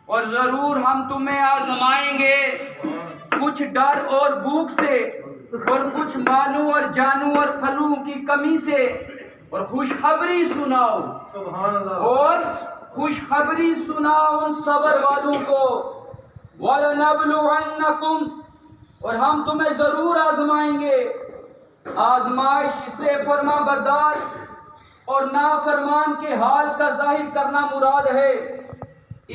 اور ضرور ہم تمہیں آزمائیں گے، کچھ ڈر اور بھوک سے، اور کچھ مالوں اور جانوں اور پھلوں کی کمی سے، اور خوشخبری سناؤ، سبحان اللہ، اور خوشخبری سناؤ ان صبر والوں کو۔ وَلَنَبْلُوَنَّكُمْ، اور ہم تمہیں ضرور آزمائیں گے۔ آزمائش سے فرما بردار اور نافرمان کے حال کا ظاہر کرنا مراد ہے۔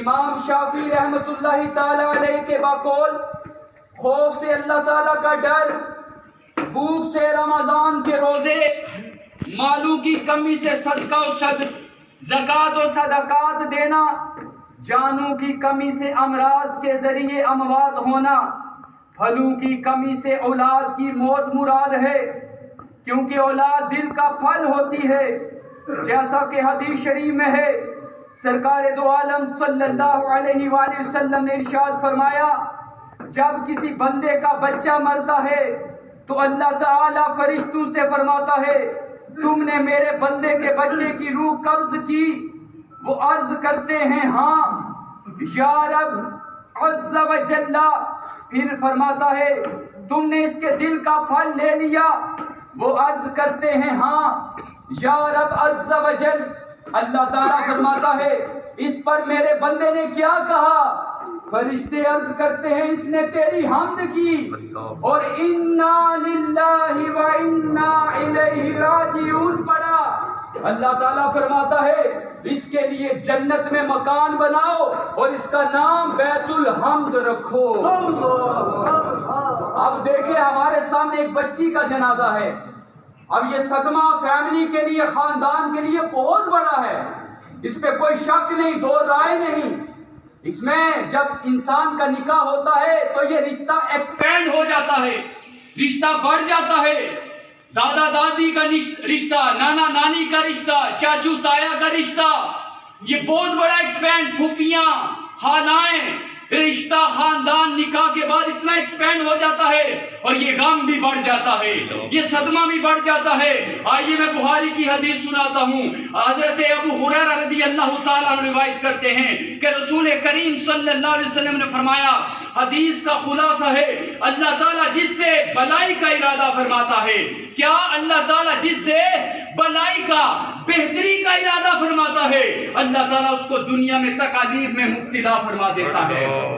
امام شافعی رحمۃ اللہ تعالی علیہ کے بقول، خوف سے اللہ تعالیٰ کا ڈر، بھوک سے رمضان کے روزے، مالوں کی کمی سے صدقہ و زکوٰۃ و صدقات دینا، جانوں کی کمی سے امراض کے ذریعے اموات ہونا، پھلوں کی کمی سے اولاد کی موت مراد ہے، کیونکہ اولاد دل کا پھل ہوتی ہے، جیسا کہ حدیث شریف میں ہے۔ سرکار دو عالم صلی اللہ علیہ وآلہ وسلم نے ارشاد فرمایا، جب کسی بندے کا بچہ مرتا ہے تو اللہ تعالیٰ فرشتوں سے فرماتا ہے، تم نے میرے بندے کے بچے کی روح قبض کی؟ وہ عرض کرتے ہیں ہاں یا رب عز و جل۔ پھر فرماتا ہے، تم نے اس کے دل کا پھل لے لیا؟ وہ عرض کرتے ہیں ہاں یا رب عز و جل۔ اللہ تعالیٰ فرماتا ہے، اس پر میرے بندے نے کیا کہا؟ فرشتے عرض کرتے ہیں، اس نے تیری حمد کی اور انا للہ و انا الیہ راجعون پڑھا۔ اللہ تعالیٰ فرماتا ہے، اس کے لیے جنت میں مکان بناؤ اور اس کا نام بیت الحمد رکھو۔ اب دیکھیں، ہمارے سامنے ایک بچی کا جنازہ ہے۔ اب یہ صدمہ فیملی کے لیے، خاندان کے لیے بہت بڑا ہے، اس پہ کوئی شک نہیں، دو رائے نہیں۔ اس میں جب انسان کا نکاح ہوتا ہے تو یہ رشتہ ایکسپینڈ ہو جاتا ہے، رشتہ بڑھ جاتا ہے، دادا دادی کا رشتہ، نانا نانی کا رشتہ، چاچو تایا کا رشتہ، یہ بہت بڑا ایکسپینڈ، پھوپھیاں، خالائیں، رشتہ خاندان نکاح کے بعد اتنا ایکسپینڈ ہو جاتا ہے، اور یہ غم بھی بڑھ جاتا ہے، یہ صدمہ بھی بڑھ جاتا ہے۔ آئیے میں بخاری کی حدیث سناتا ہوں۔ حضرت ابو ہریرہ رضی اللہ تعالیٰ عنہ روایت کرتے ہیں کہ رسول کریم صلی اللہ علیہ وسلم نے فرمایا، حدیث کا خلاصہ ہے، اللہ تعالیٰ جس سے بلائی کا ارادہ فرماتا ہے، کیا اللہ تعالیٰ جس سے بلائی کا، بہتری کا ارادہ فرماتا ہے، اللہ تعالیٰ اس کو دنیا میں تکالیف میں مبتلا فرما دیتا ہے۔